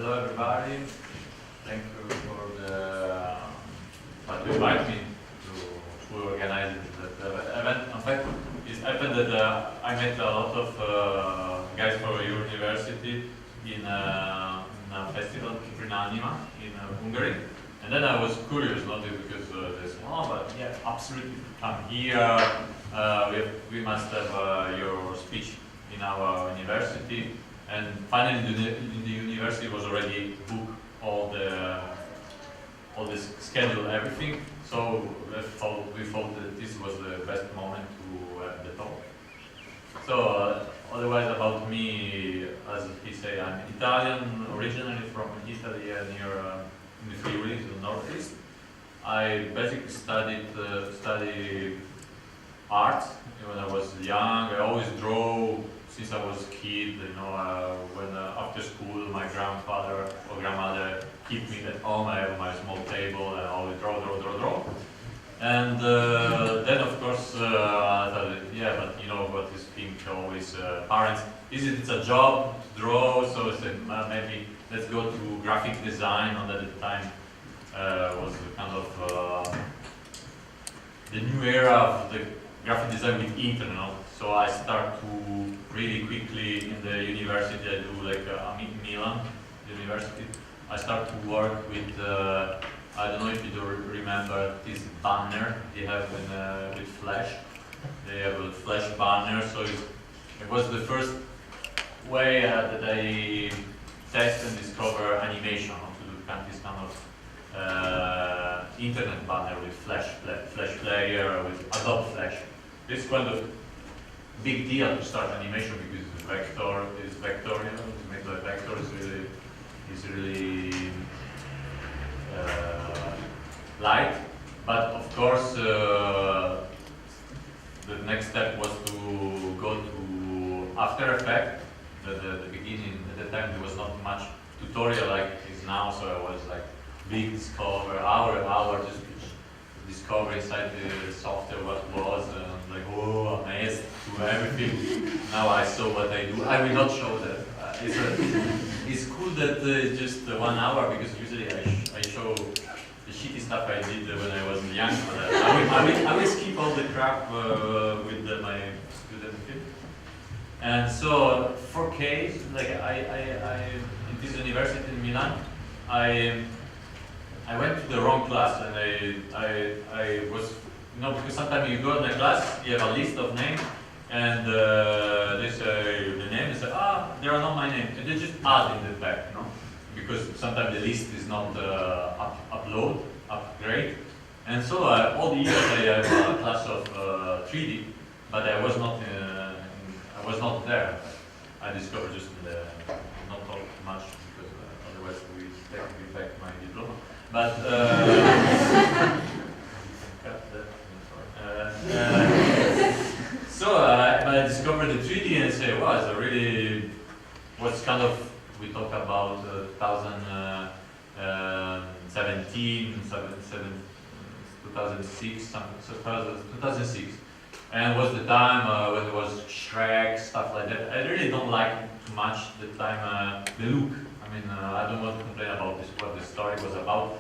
Hello everybody. Thank you for to invite me to organize that event. In fact, it happened that I met a lot of guys from your university in a festival in Anima in Hungary. And then I was curious, not because they said, oh, but yeah, absolutely, come here. We must have your speech in our university. And finally, the university was already booked all the schedule, everything. So we thought that this was the best moment to have the talk. So otherwise about me, as he say, I'm Italian, originally from Italy, near in the Free Willies, the northeast. I basically studied art when I was young. I always draw since I was a kid. You know, when after school, my grandfather or grandmother keep me at home. I have my small table and I always draw. And then, of course, I thought, yeah, but you know what is think always parents. It's a job to draw? So I said, maybe let's go to graphic design. And at the time was kind of the new era of the graphic design with internet. So I start to really quickly in the university. I do like Milan University. I start to work with. I don't know if you do remember this banner they have with Flash. They have a Flash banner. So it was the first way that I test and discover animation to do this kind of internet banner with Flash player with Adobe Flash. This kind of big deal to start animation because the vector is vectorial. It's made by vector is really light. But of course, the next step was to go to After Effects. The beginning at the time there was not much tutorial like it is now. So I was like big discover hour just discover inside the software what was like oh amazed to everything. Now I saw what I do. I will not show that. It's cool that just 1 hour because usually I show the shitty stuff I did when I was young. But I will skip all the crap with my student film. And so 4K, like I in this university in Milan, I went to the wrong class and I was, you know, because sometimes you go in the class, you have a list of names, and they say the name, they say, they are not my name, and they just add in the back, you know, because sometimes the list is not upgrade, and so all the years I have a class of 3D, but I was not there. I discovered just not talk much because otherwise we take back my diploma. But so I discovered the 3D and I say, wow, it's a really what's kind of we talk about 2017, 2006, 2006, and was the time when there was Shrek, stuff like that. I really don't like too much the time the look. I mean, I don't want to complain about this, what the story was about,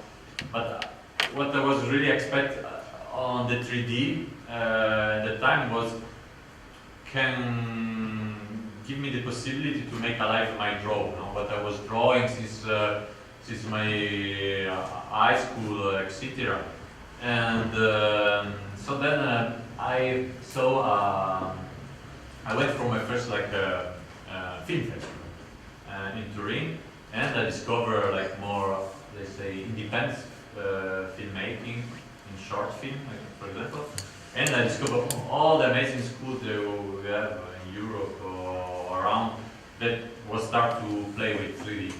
but what I was really expect on the 3D at the time was can give me the possibility to make alive my draw. You know, what I was drawing since my high school, etc. And so then I went for my first like film festival in Turin. And I discovered like more, let's say, independent filmmaking in short film, like, for example. And I discovered all the amazing schools that we have in Europe or around that was start to play with 3D.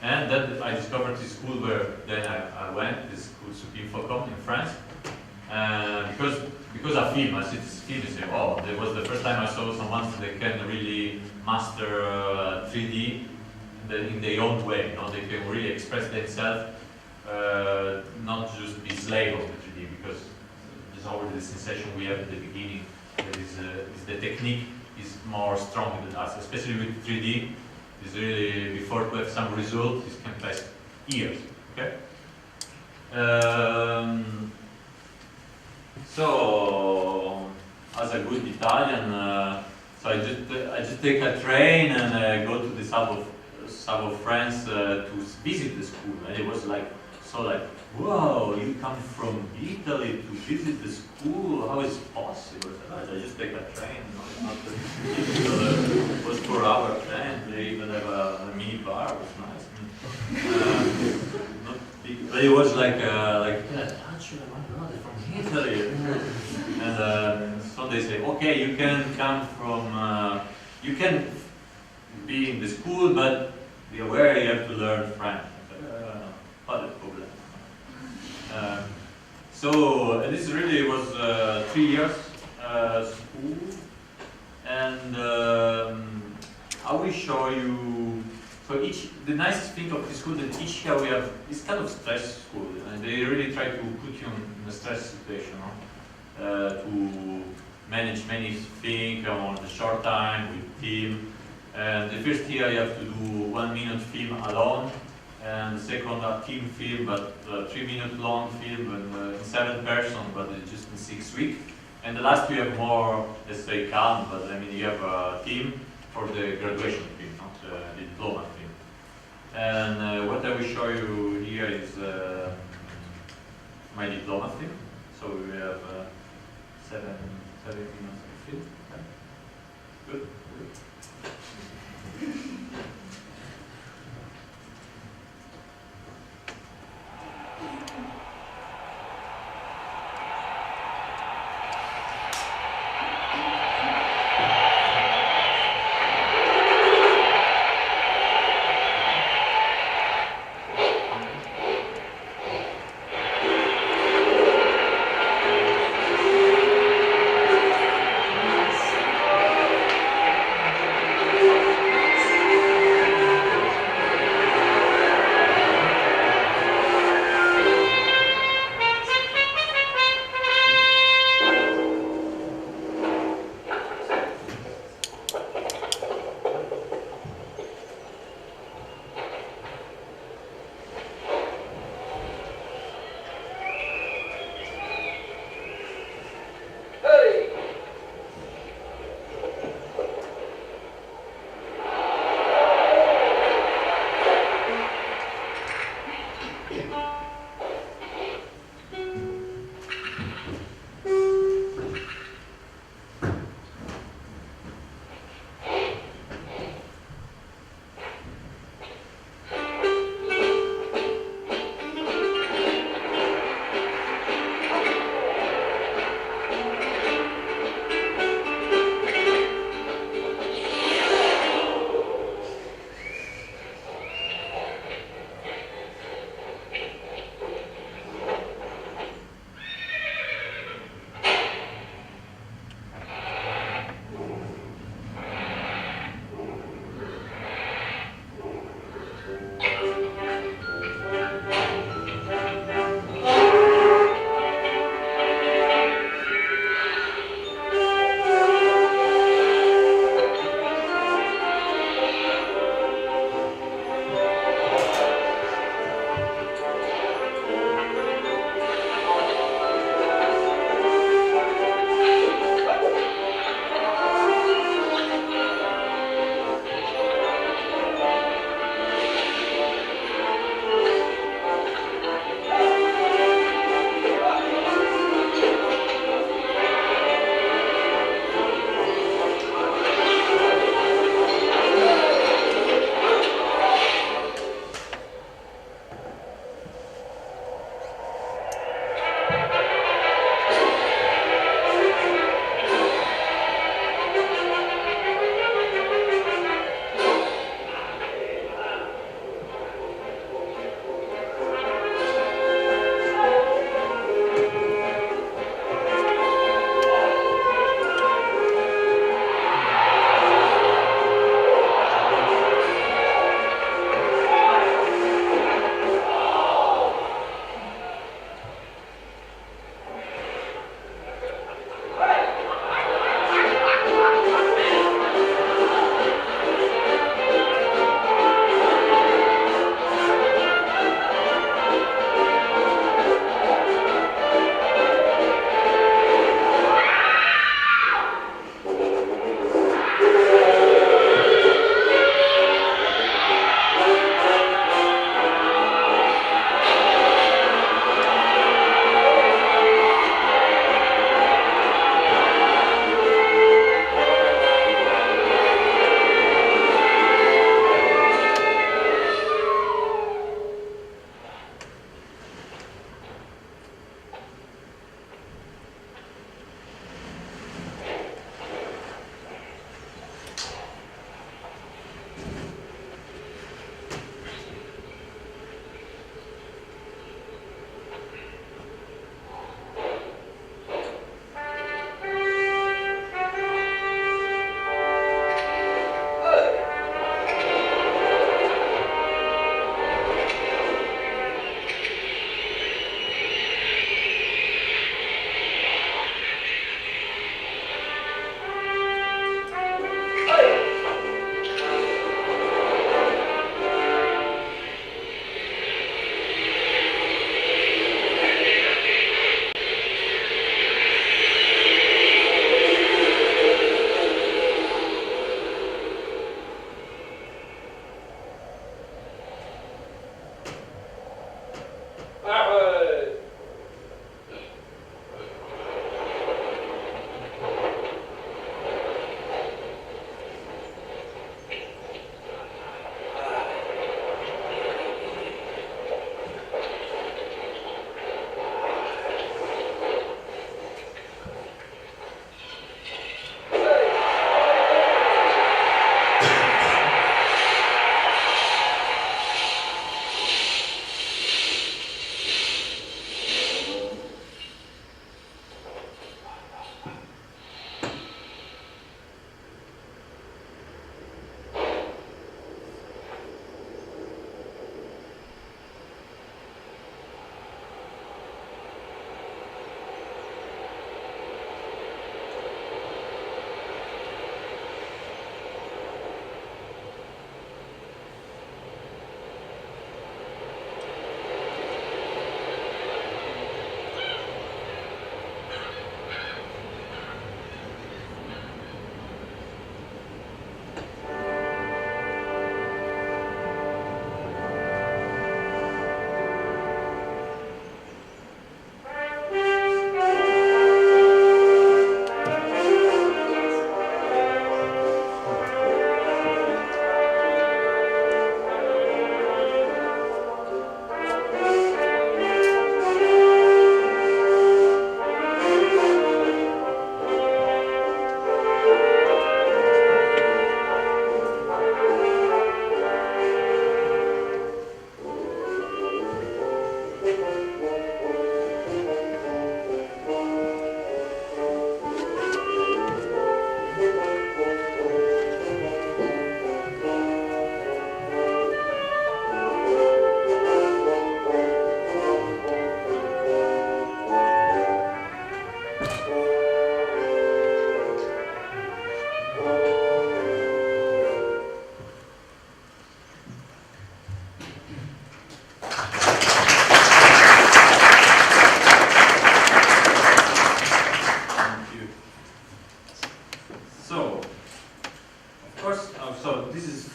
And then I discovered this school where then I went, this school Infocom in France. Because of film, I see this film and say, oh, that was the first time I saw someone that can really master 3D in their own way. You know, they can really express themselves, not just be slave of the 3D, because there's already the sensation we have at the beginning that is the technique is more strong than us, especially with 3D. It's really, before to have some result, it can take years. Okay. So, as a good Italian, so I just take a train and go to the south of France to visit the school, and it was like so like, wow, you come from Italy to visit the school? How is it possible? I just take a train, not it was 4 hour train. They even have a mini bar, it was nice. Not big, but it was like actually, I'm not from Italy. And so they say, okay, you can come from, you can be in the school, but be aware you have to learn French. Pas de problème. So this really was 3 years school, and I will show you. So the nice thing of this school that each year we have is kind of stress school, and they really try to put you in a stress situation, to manage many things on the short time with team. And the first year you have to do 1 minute film alone, and the second a team film, but 3 minute long film, and 7 person, but it's just in 6 weeks. And the last you have more, let's say, calm, but I mean you have a team for the graduation film, not the diploma film. And what I will show you here is my diploma film. So we have 7 minutes of film. Okay. Good.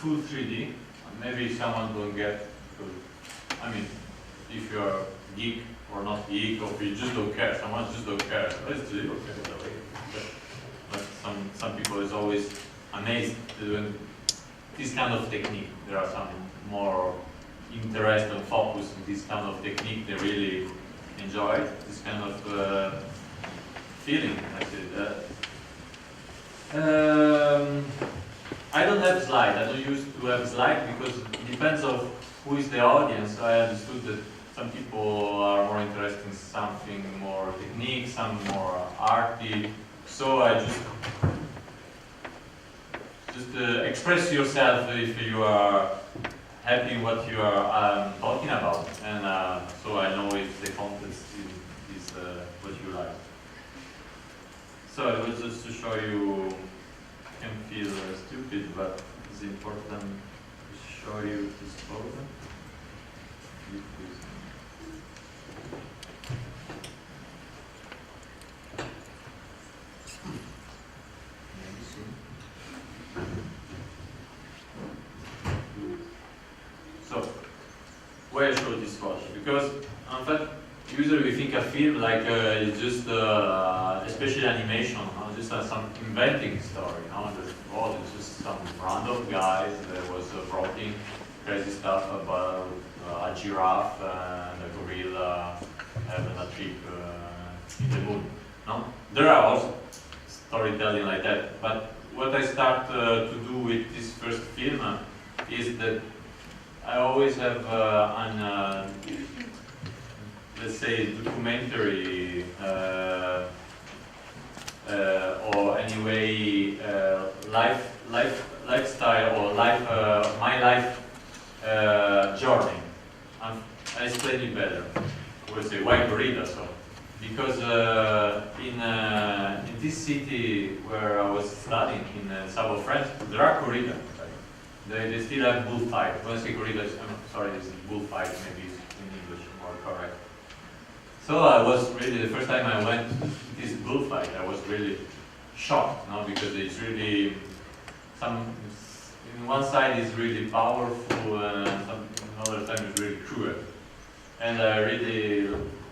full 3D. Maybe someone don't get, I mean, if you're geek or not geek, or if you just don't care, someone just don't care. It's 3D, okay, but some people is always amazed doing this kind of technique. There are some more interest and focus in this kind of technique. They really enjoy this kind of feeling, actually. I don't have slide. I don't use to have slide because it depends on who is the audience. I understood that some people are more interested in something more technique, some more arty. So I just express yourself if you are happy what you are talking about, and so I know if the content is what you like. So it was just to show you. Can feel stupid, but it's important to show you this photo. So, why I show this photo? Because in fact, usually we think a film like it's just especially animation, just some inventing story. It's just some random guys that was writing crazy stuff about a giraffe and a gorilla having a trip in the moon. No, there are also storytelling like that. But what I start to do with this first film is that I always have an let's say documentary or anyway lifestyle or my life journey. I explain it better. We'll say why gorilla. So because in this city where I was studying in south of France, there are gorillas. They still have bullfight. When I say gorillas, I'm sorry, this is bullfight. Maybe in English more correct. So I was really, the first time I went to this bullfight, I was really shocked, no? Because it's really, in one side is really powerful and another time is really cruel. And I really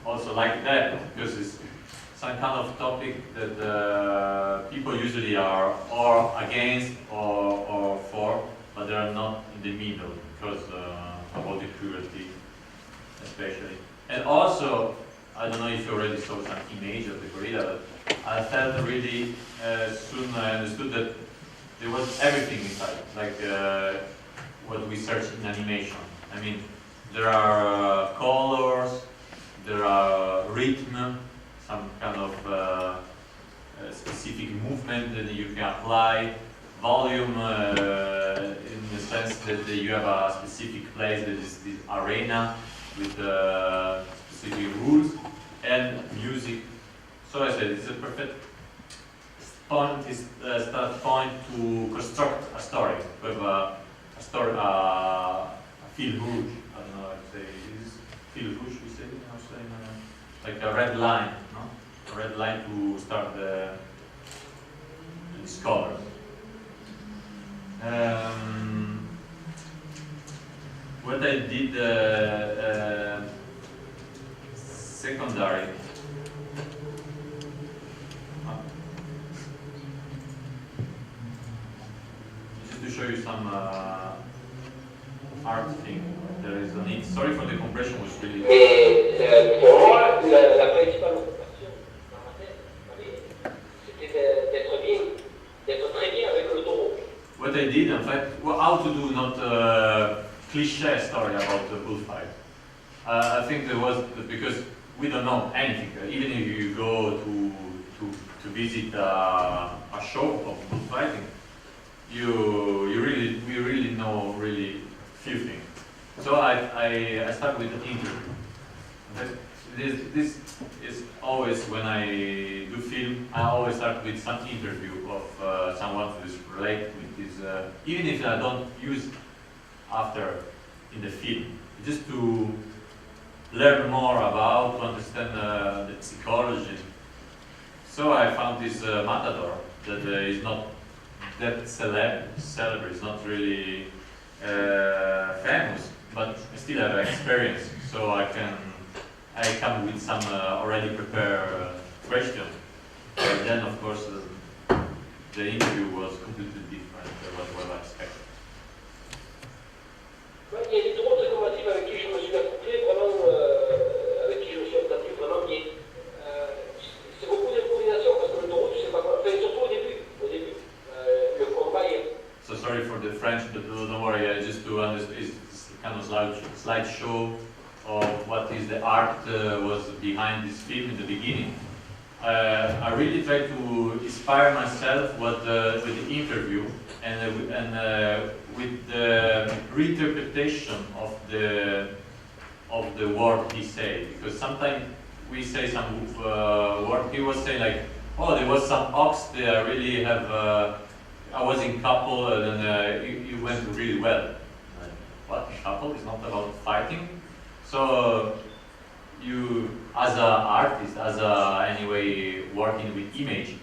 also like that because it's some kind of topic that people usually are or against or for, but they are not in the middle because about the cruelty especially. And also, I don't know if you already saw some image of the gorilla, but I felt really soon I understood that there was everything inside, like what we search in animation. I mean, there are colors, there are rhythm, some kind of specific movement that you can apply, volume in the sense that you have a specific place that is this arena with specific rules, and music. So I said it's a perfect start point to construct a story with a story, a fil rouge. I don't know how to say it is. Fil rouge, we say it. Like a red line, no? A red line to start the discovery. What I did secondary. Just to show you some art thing. There is a need. Sorry for the compression, was really. Pour moi, la principale occupation dans ma tête, c'était d'être très bien avec le taureau. What I did, in fact, how to do not cliché story about the bullfight. I think there was because we don't know anything. Even if you go to visit a show of bullfighting, we really know really few things. So I start with an interview. This is always when I do film. I always start with some interview of someone who is related with this. Even if I don't use after in the film, just to learn more about, to understand the psychology. So I found this matador that is not that celebrity, is not really famous, but I still have experience, so I come with some already prepared question. But then, of course, the interview was completely different than what I expected. Ouais, il y a des drôles de combatifs avec qui je me suis accouplé, vraiment, avec qui je me suis attaqué vraiment bien. C'est beaucoup d'improvisation parce que le taureau, tu sais pas quoi. Enfin, surtout au début. Le combat est. So sorry for the French, but don't worry. Just to understand, it's kind of slideshow of what is the art was behind this film in the beginning. I really try to inspire myself with the interview and with the reinterpretation of the word he said, because sometimes we say some word he was saying like, oh, there was some ox that I really have. I was in couple and it went really well. What, couple is not about fighting? So you, as an artist, anyway working with image,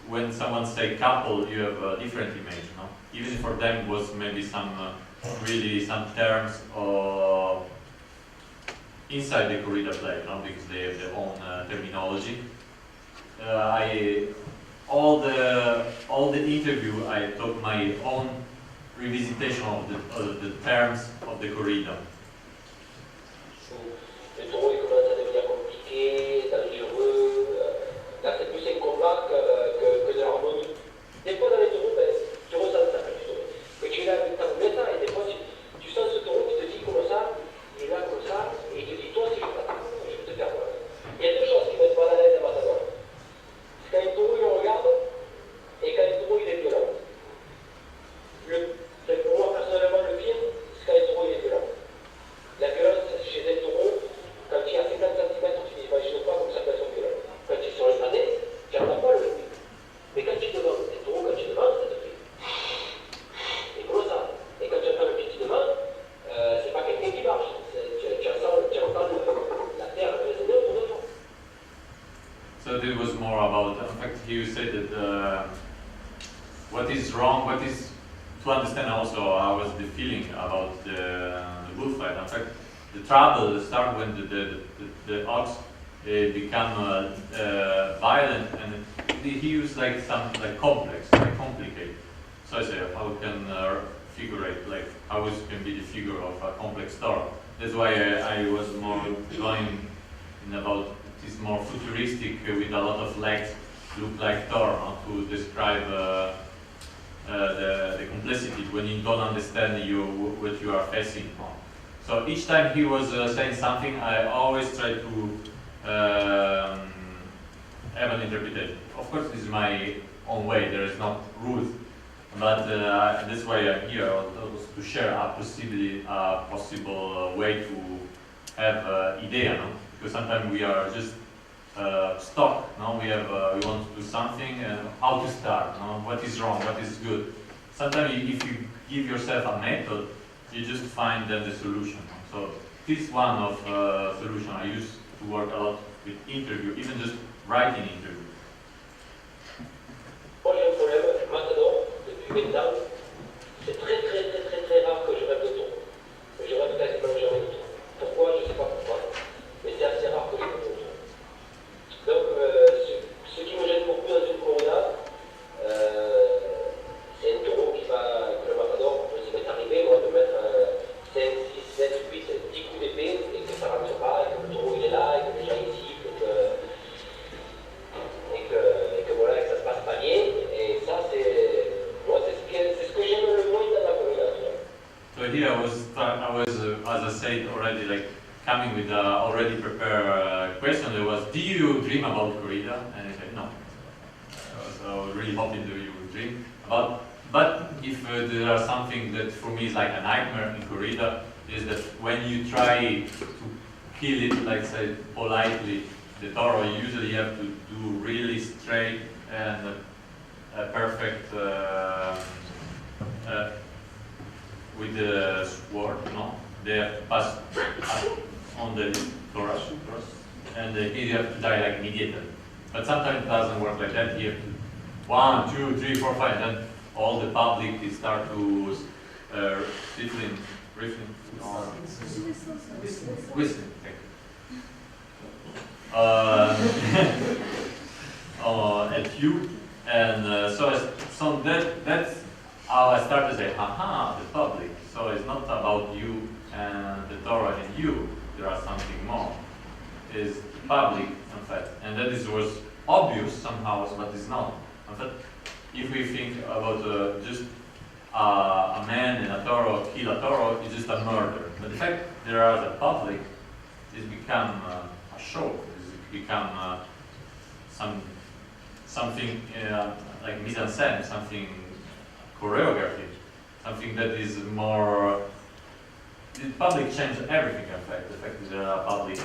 when someone say couple, you have a different image, no? Even for them was maybe some really some terms or inside the corrida play, no? Because they have their own terminology. All the interview I took my own revisitation of the terms of the corrida. Le taureau il commence à devenir compliqué, dangereux. Là c'est plus un combat que de l'harmonie. Des fois dans les taureaux, tu ressens ça plutôt. Que tu es là avec ta roulette et des fois tu sens ce taureau qui te dit comme ça, il est là comme ça, et il te dit toi si je t'attaque, je vais te faire mal. Il y a deux choses qui mettent mal à l'aise à Matador. C'est quand un taureau il le regarde et quand un taureau il est violent. Pour moi personnellement le pire, c'est quand un taureau il est violent. La violence chez un taureau, quand tu es à 50 cm, tu n'imagines pas comme ça peut être violent. Quand tu es sur les années, tu n'entends pas le bruit. Mais quand tu demandes, un taureau, quand tu demandes, ça te fait. Et comment ça? Et quand tu entends le petit devant, c'est pas quelqu'un qui marche. Tu entends la terre résonner autour de toi. So it was more about, in fact, you said that what is wrong, what is, to understand also how was the feeling about the bullfight. In fact, the trouble starts when the ox become violent, and he used like some complex, like complicate. So I say, how can figure it, like how can be the figure of a complex story. That's why I was more going in about this more futuristic with a lot of legs, look like Thor, to describe the complexity when you don't understand what you are facing on. So each time he was saying something, I always try to have an interpretation. Of course, this is my own way. There is not rules, but that's why I'm here to share a possible way to have idea, no? Because sometimes we are just stuck. No, we want to do something, and how to start. No? What is wrong? What is good? Sometimes, if you give yourself a method, you just find then the solution. So this one of solution I used to work a lot with interview, even just writing interview. Moi j'ai un problème, Matador, depuis 20 ans, c'est très rare que je rêve de taureau. Je rêve quasiment jamais de taureau. Pourquoi? Je ne sais pas pourquoi, mais c'est assez rare que je rêve de taureau. Donc ce qui me gêne beaucoup dans une corrida, c'est un taureau que le Matador, ça m'est arrivé moi de mettre 5, 6, 7, 8, 10 coups d'épée et que ça ne rentre pas, et que le taureau il est là, et que les gens ils sifflent, et que voilà, que ça se passe pas bien. Et ça moi c'est ce que j'aime le moins dans la corrida. So here I was as I said already, like coming with a already prepared question. There was, do you dream about corrida? And I said no. So I was really hoping that you would dream about. But if there are something that for me is like a nightmare in corrida, is that when you try to kill it, like say politely, the toro, you usually have to do really straight and perfect with the sword, no? They have to pass on the thorax, and you have to die like immediately. But sometimes it doesn't work like that. You have to 1, 2, 3, 4, 5, and then all the public start to riffling, or whistling. Thank you. At you, and so that's how I started to say, haha, the public. So it's not about you and the Torah and you. There are something more. It's public, in fact, and that was obvious somehow, but it's not. In fact, if we think about just a man and a toro kill a toro, it's just a murder. But the fact there are the public, it's become a show. It's become something like mise en scène, something choreography, something that is more. The public changed everything. In fact, the fact that there are public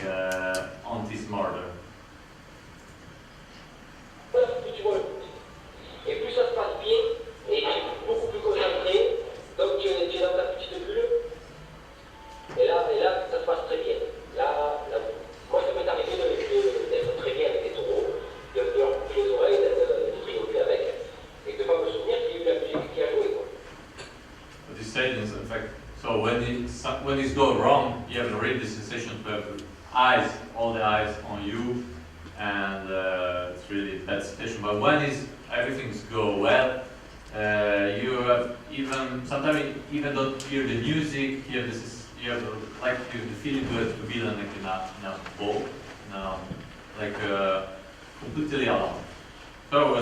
on this murder. Voilà, plus tu vois le but. Et plus ça se passe bien, et tu es beaucoup plus concentré, donc tu es dans ta petite bulle, et là, ça se passe très bien. Là, moi, ça m'est arrivé d'être très bien avec des taureaux, de leur bouger les oreilles, de triompher avec, et de ne pas me souvenir qu'il y a eu la musique qui a joué, quoi. What he's saying is, in fact, so when it's go wrong, you have already the sensation to have eyes, all the eyes on you, and it's really a bad situation. But when everything's go well, you have sometimes even don't hear the music. You have the feeling to be like in a boat, completely alone. So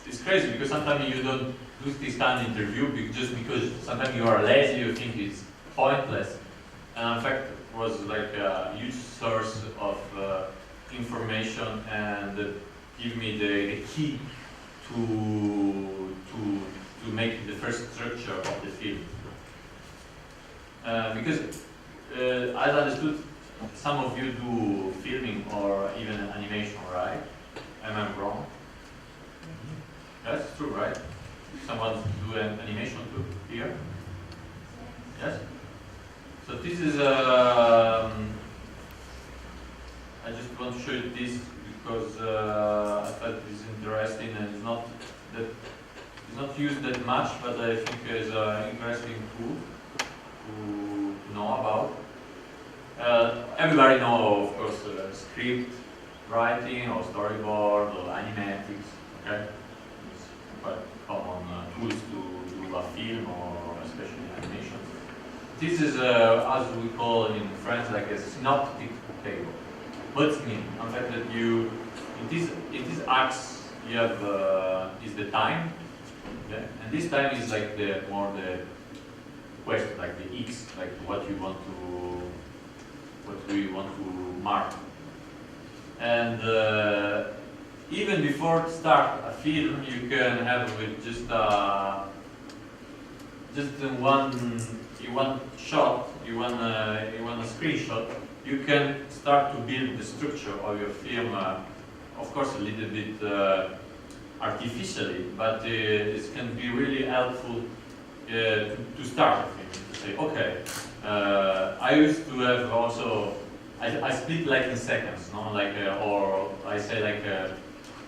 it's crazy because sometimes you don't do this kind of interview just because sometimes you are lazy, you think it's pointless, and in fact it was like a huge source of information and give me the key to make the first structure of the film. Because as I understood, some of you do filming or even animation, right? Am I wrong? That's true, right? Someone do an animation too here? Yes? So this is I just want to show you this because I thought it's interesting and it's not used that much, but I think it's an interesting tool to know about. Everybody knows, of course, script writing or storyboard or animatics. Okay, it's quite common tools to do a film or especially animation. This is as we call in French like a synoptic table. What's mean? In fact, that you in this acts you have is the time, okay? And this time is like the quest, like the X, like what we want to mark. And even before start a film, you can have with just in one shot, you want a screenshot. You can start to build the structure of your film, of course a little bit artificially, but it can be really helpful to start a film. To say, okay, I used to have also, I split like in seconds, no? Like, or I say like a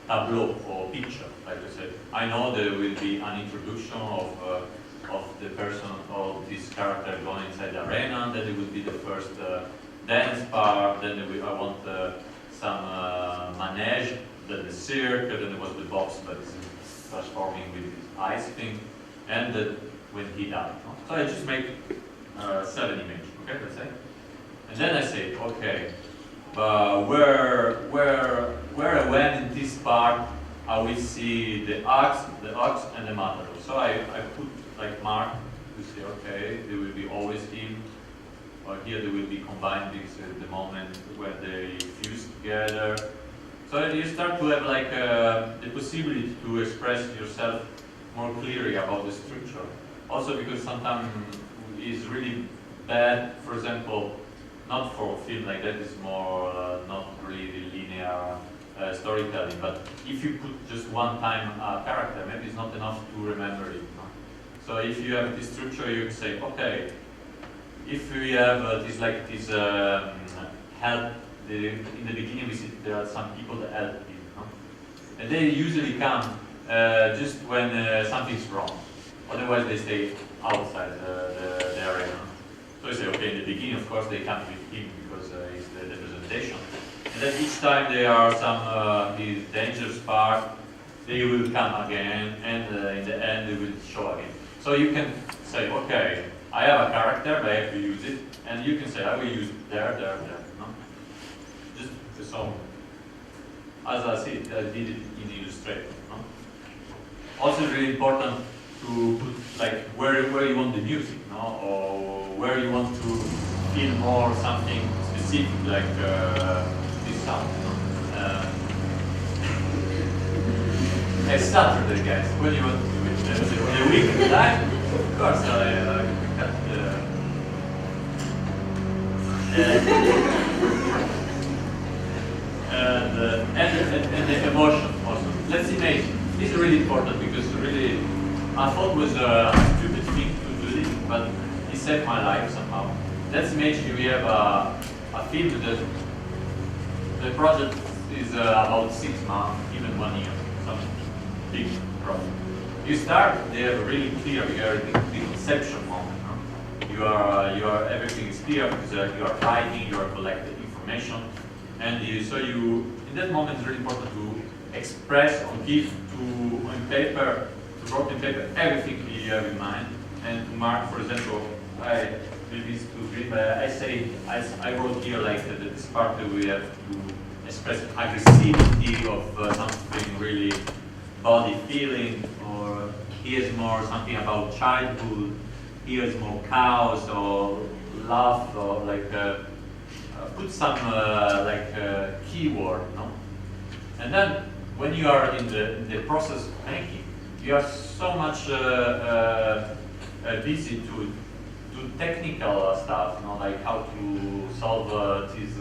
tableau or picture, like I said. I know there will be an introduction of the person or this character going inside the arena, then it will be the first dance part, then I want some manège, then the circle, then there was the box that is transforming with this ice thing, and when he died. No? So I just make 7 images, okay, let's say. And then I say, okay, where and when in this part I will see the ox and the matador. So I put like mark to say, okay, there will be always him. Or here they will be combined because the moment when they fuse together. So you start to have like the possibility to express yourself more clearly about the structure. Also because sometimes it's really bad, for example, not for a film like that, it's more not really linear storytelling, but if you put just one time a character, maybe it's not enough to remember it. No? So if you have this structure, you can say, okay, if we have this help, in the beginning we see there are some people that help you, no? And they usually come just when something's wrong. Otherwise they stay outside the arena. So you say, okay, in the beginning, of course, they come with him because it's the presentation. And then each time there are some these dangerous part, they will come again, and in the end, they will show again. So you can say, okay, I have a character, but I have to use it, and you can say, I will use it there. No? Just so, as I said, I did it in Illustrator. No? Also, really important to put like where you want the music, no, or where you want to feel more something specific, like this sound. No? It's Saturday, guys. What do you want to do with the weekend time? Of course, I cut and the emotion also. Let's imagine. This is really important because really, I thought it was a stupid thing to do this, but it saved my life somehow. Let's imagine we have a film that the project is about 6 months, even 1 year. Something. Big problem. You start, they have really clear, you are in the conception moment. No? You are everything is clear because you are writing, you are collecting information, and in that moment it's really important to express or give on paper, to write on paper everything you have in mind, and to mark, for example, I maybe it's too green, but I wrote here like this part that we have to express aggressivity of something really body feeling, or here's more something about childhood, here's more chaos or love, or like put some keyword, no? And then when you are in the process of making, you are so much busy to do technical stuff, no? Like how to solve this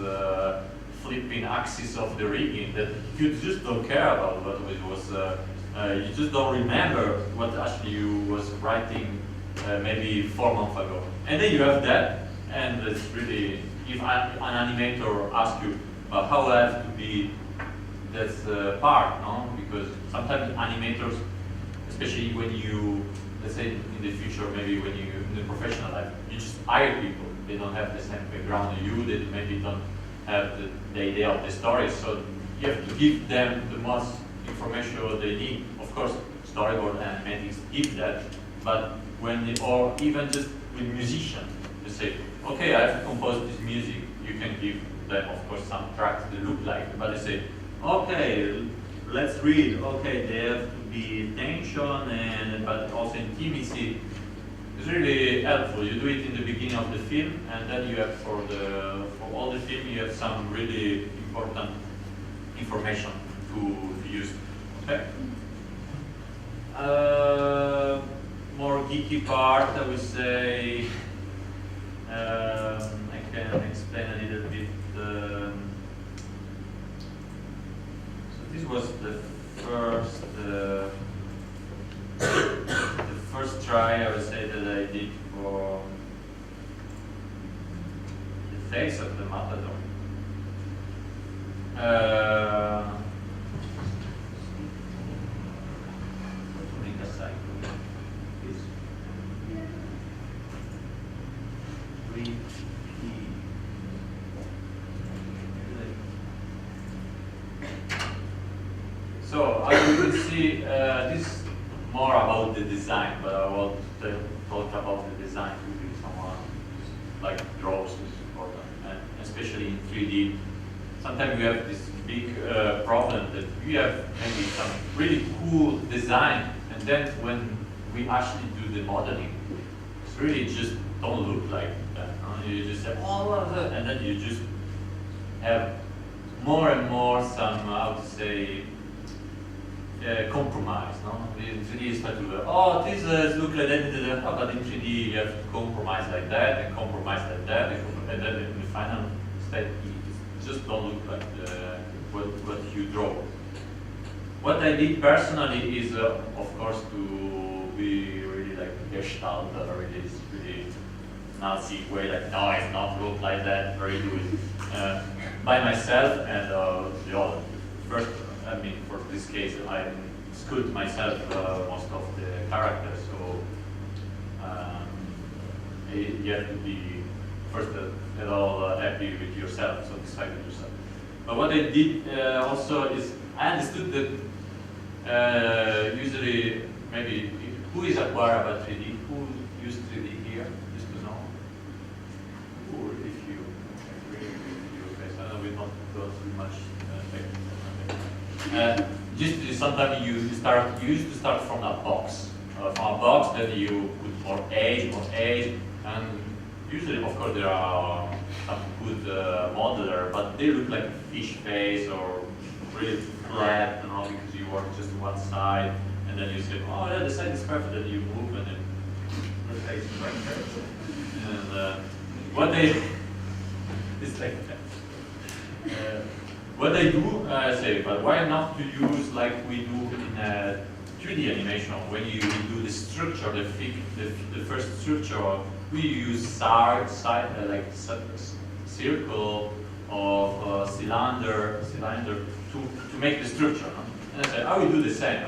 flipping axis of the rigging that you just don't care about what it was. You just don't remember what actually you was writing maybe 4 months ago. And then you have that, and it's really, if an animator asks you how I have to be that part, no? Because sometimes animators, especially when you, let's say in the future, maybe when you in the professional life, you just hire people. They don't have the same background as you. They maybe don't have the idea of the story, so you have to give them the most information they need. Of course, storyboard and animatics give that, but or even just with musicians, you say, okay, I have to compose this music. You can give them, of course, some tracks that look like, but they say, okay, let's read. Okay, they have to be tension but also intimacy. It's really helpful. You do it in the beginning of the film, and then you have for all the film you have some really important information to use. Okay. More geeky part, I would say. I can explain a little bit. So this was the first try, I would say, that I did for the face of the matador. So as you can see, this is more about the design, but I will talk about the design with someone like draws is important, and especially in 3D. Sometimes we have this big problem that we have maybe some really cool design, and then when we actually do the modeling, it's really just don't look like that. No? You just have all of that, and then you just have more and more some, how to say, compromise. No? In 3D is start to this looks like that, but in 3D you have to compromise like that and compromise like that, and then in the final state it just don't look like what you draw. What I did personally is, of course, to be really like Gestalt, really Nazi way, like no, it's not look like that, very good. By myself and the other. First, I mean, for this case, I sculpt myself most of the characters, so you have to be first at all happy with yourself, satisfied with yourself. But what I did also is I understood that usually maybe who is acquired by 3D, who used 3D here, just to know, or if you agree with your face. I know we don't go too much technical. Just sometimes you used to start from a box. Then you put more age, and usually, of course, there are some good modeler, but they look like a fish face or really flat, you know, because you work just one side, and then you say, oh yeah, the side is perfect, then you move, and then the face is like that. And what they, it's like that. What they do, I say, but why not to use like we do in 3D animation, when you do the structure, the first structure, we use like circle of cylinder to make the structure. No? And I said, I will do the same.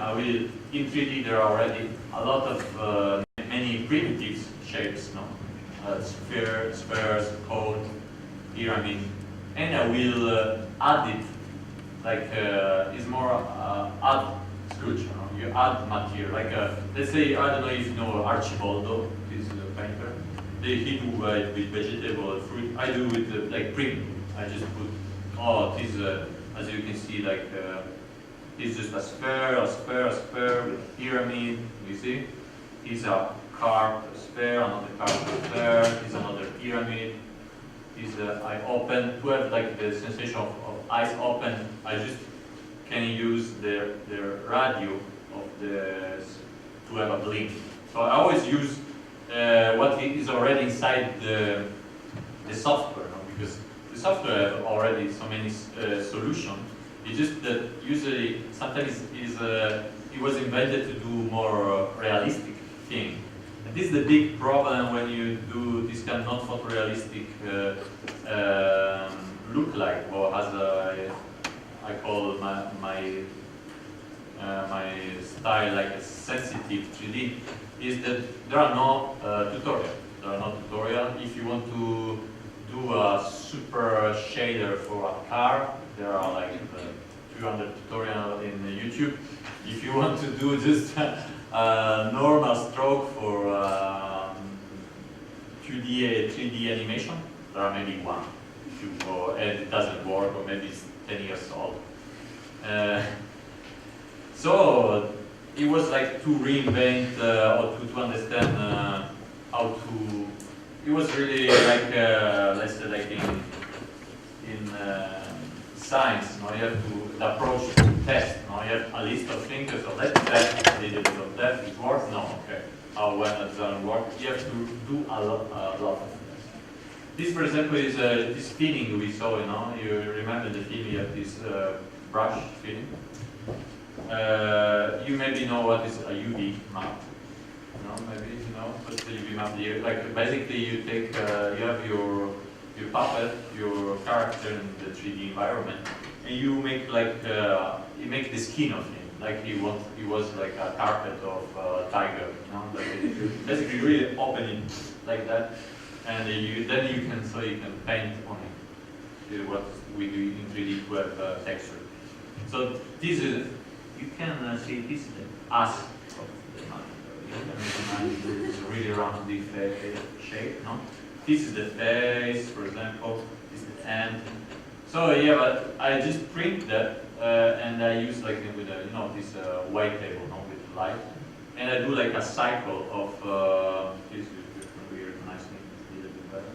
In 3D there are already a lot of many primitive shapes, no? Spheres, cone, pyramid, and I will add it like it's more add sculpture. No? You add material, like let's say, I don't know if you know Archibaldo, this is a painter. He do it with vegetable, fruit. I do with like print. I just put, this as you can see, like it's just a sphere with pyramid. You see, it's a carved sphere, another carved sphere. It's another pyramid. Is I open to have like the sensation of eyes open. I just can use the radio of to have a blink. So I always use what is already inside the software, no? Because the software have already so many solutions. It's just that usually sometimes it was invented to do more realistic thing. And this is the big problem when you do this kind of non-photorealistic look like, or as I call my style like a sensitive 3D, is that there are no tutorial. There are no tutorial. If you want to do a super shader for a car, there are like 200 tutorials in YouTube. If you want to do just a normal stroke for 3D animation, there are maybe one. And it doesn't work, or maybe it's 10 years old. So it was like to reinvent or to understand how to. It was really like let's say like in science. You have to the approach to test. You have a list of things. So let's test a little bit of that. It works? No. Okay. How when it doesn't work? You have to do a lot of things. This, for example, is this feeling we saw. You remember the feeling of this brush feeling. You maybe know what is a UV map. Maybe you know what's the UV map here. Like basically, you take you have your puppet, your character in the 3D environment, and you make like you make the skin of him. Like he was like a carpet of tiger. Like basically really open it like that, and then you can paint on it. What we do in 3D to have texture. So this is. You can see this is the ass of the man. It's really round the shape, no? This is the face, for example. This is the hand. So yeah, but I just print that and I use like with this white table, with light, and I do like a cycle of this is weird, nice thing, a little bit better.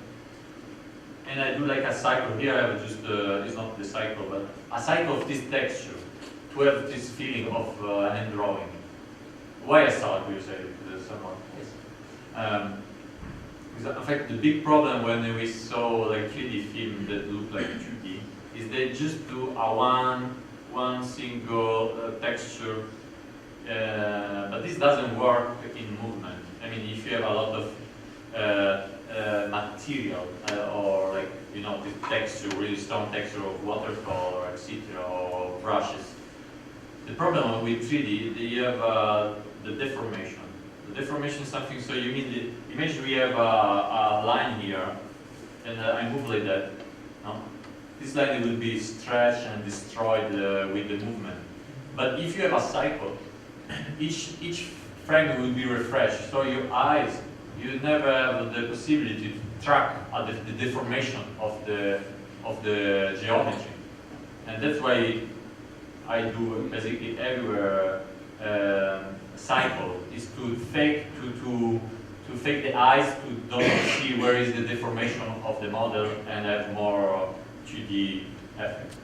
And I do like a cycle here. I have just it's not the cycle, but a cycle of this texture. To have this feeling of an hand drawing. Why I start, you say, to someone? Yes. Because in fact, the big problem when we saw like 3D film that look like 2D is they just do a one single texture, but this doesn't work in movement. I mean, if you have a lot of material or like the texture, really strong texture of watercolor, etc., or brushes. The problem with 3D, you have the deformation, deformation is something, so you mean the, imagine we have a line here, and I move like that. No? This line will be stretched and destroyed with the movement. But if you have a cycle, each frame will be refreshed, so your eyes, you never have the possibility to track the deformation of the geometry. And that's why I do basically everywhere cycle, is to fake the eyes to don't see where is the deformation of the model and have more 2D effect.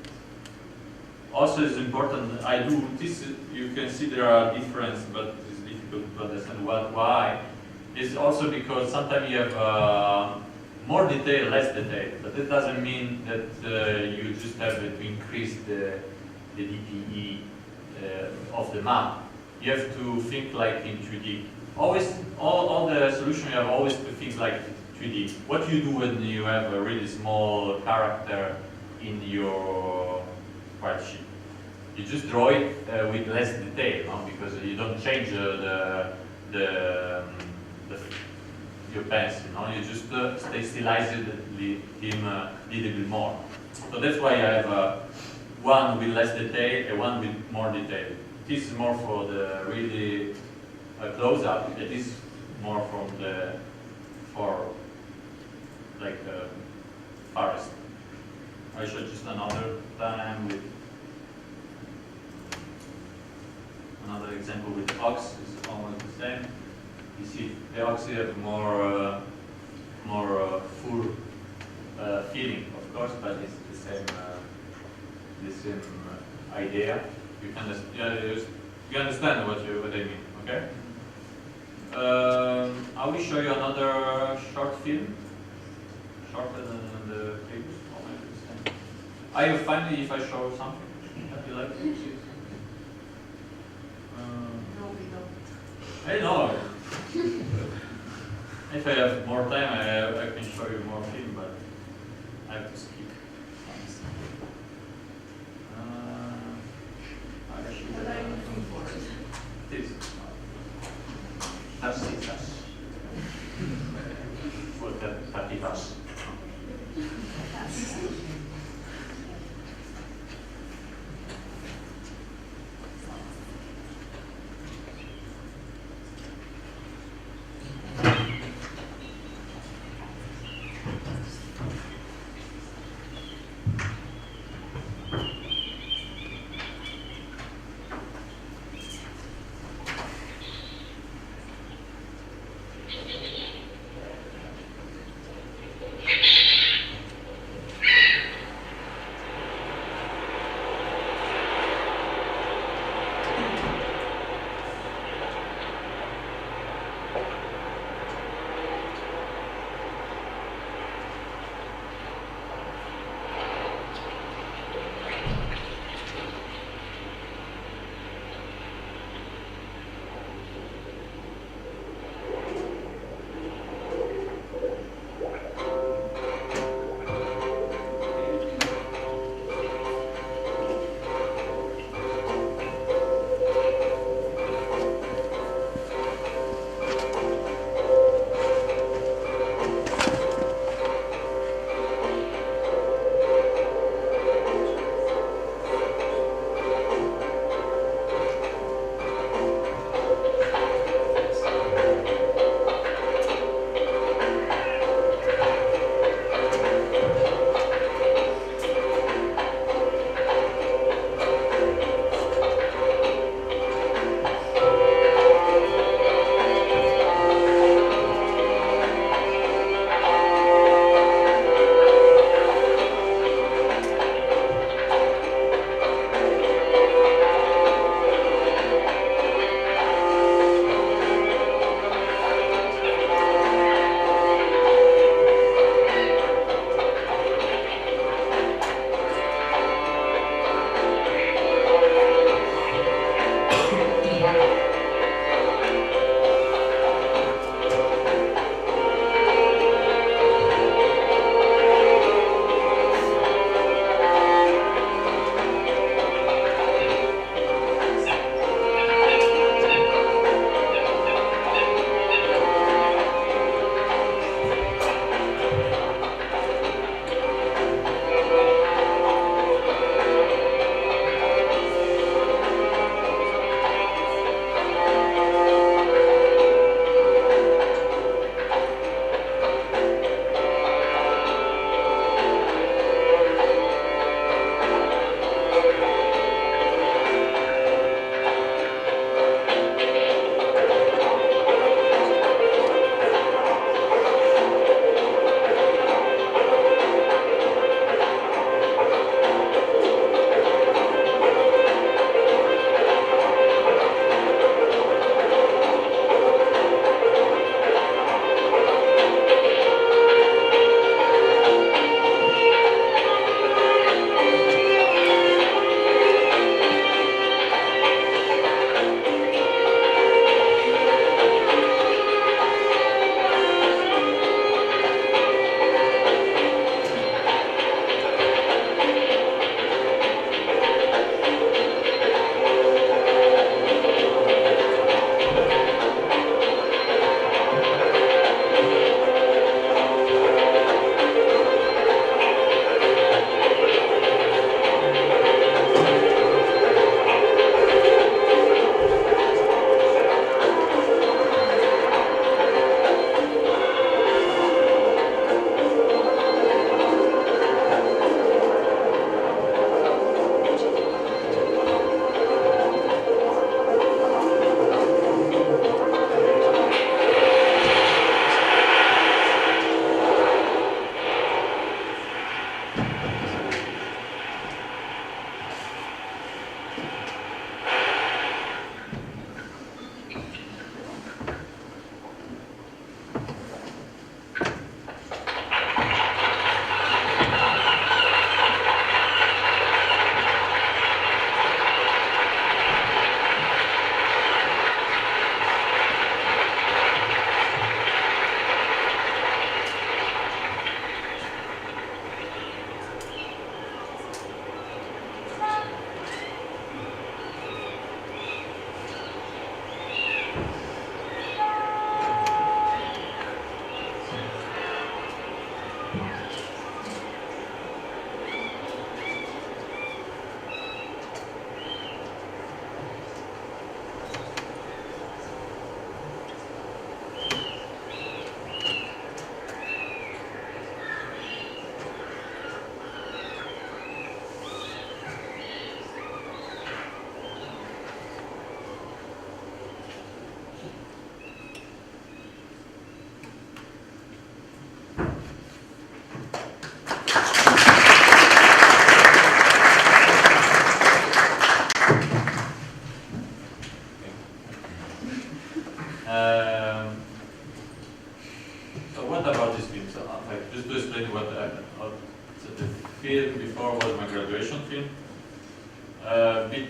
Also, it's important. I do this. You can see there are differences, but it's difficult to understand why. It's also because sometimes you have more detail, less detail, but that doesn't mean that you just have to increase the DPE of the map. You have to think like in 2D. Always, all the solution you have always to think like 2D. What you do when you have a really small character in your spreadsheet? You just draw it with less detail, no? Because you don't change your pencil, no? You just stylize him a little bit more. So that's why I have one with less detail and one with more detail. This is more for the really close-up. It is more for forest. I show just another time with another example with the ox. It's almost the same. You see, the ox have more full feeling, of course, but it's the same idea. You can you understand what I mean, okay? I will show you another short film, shorter than the previous one. Are you fine if I show something that you like? No, we don't. I know. If I have more time, I can show you more film, but I have to skip. What are you looking for? This. That's it. For the patitas.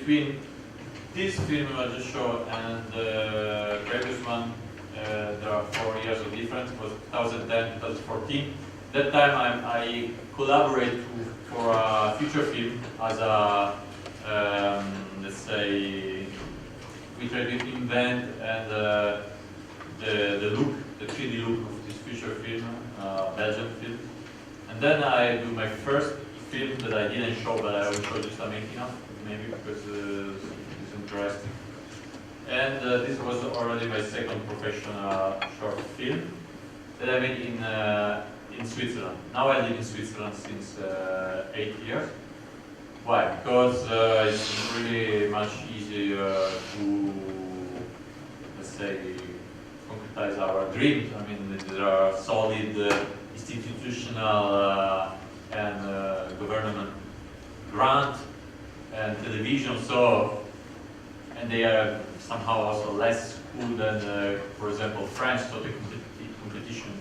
between this film I just showed and the previous one, there are 4 years of difference. It was 2010, 2014. That time I collaborate for a feature film as a, let's say, we try to invent and the look, the 3D look of this feature film, Belgian film. And then I do my first film that I didn't show, but I will show just a making of, maybe because it's interesting. And this was already my second professional short film that I made in Switzerland. Now I live in Switzerland since 8 years. Why? Because it's really much easier to, let's say, concretize our dreams. I mean, there are solid institutional and government grant and television, so, and they are somehow also less cool than, for example, France, so the competition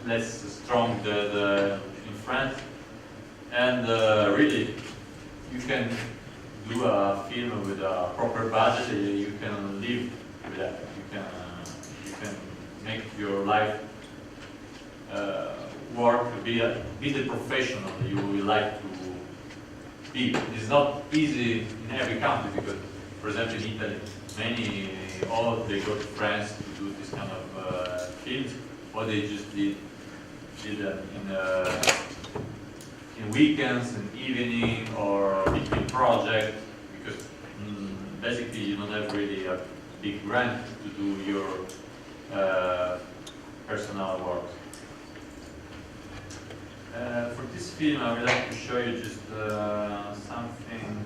less strong in France. And really, you can do a film with a proper budget. You can live with that. You can make your life work. Be the professional you would like to be. It's not easy in every country because, for example, in Italy, they go to France to do this kind of films, or they just did them in weekends, in evening, or between projects, because basically you don't have really a big grant to do your personal work. For this film, I would like to show you just something.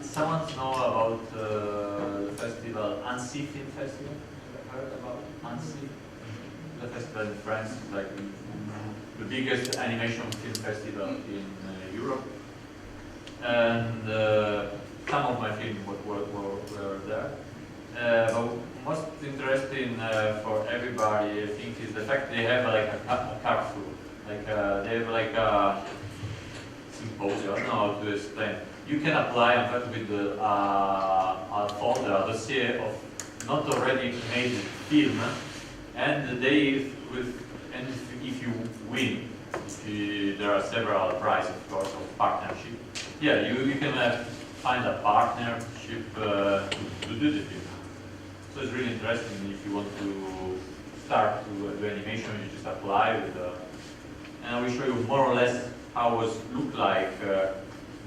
Someone know about the festival, Annecy Film Festival? Have you heard about Annecy? The festival in France, like the biggest animation film festival in Europe. And some of my films were there. But most interesting for everybody, I think, is the fact they have like a carrefour. Like they have like a symposium. I don't know how to explain. You can apply in fact with a folder, a dossier of not already made film, and they will. And if you win, there are several prizes, of course, of partnership. Yeah, you can find a partnership to do the film. So it's really interesting if you want to start to do animation, you just apply with and I will show you more or less how it looked like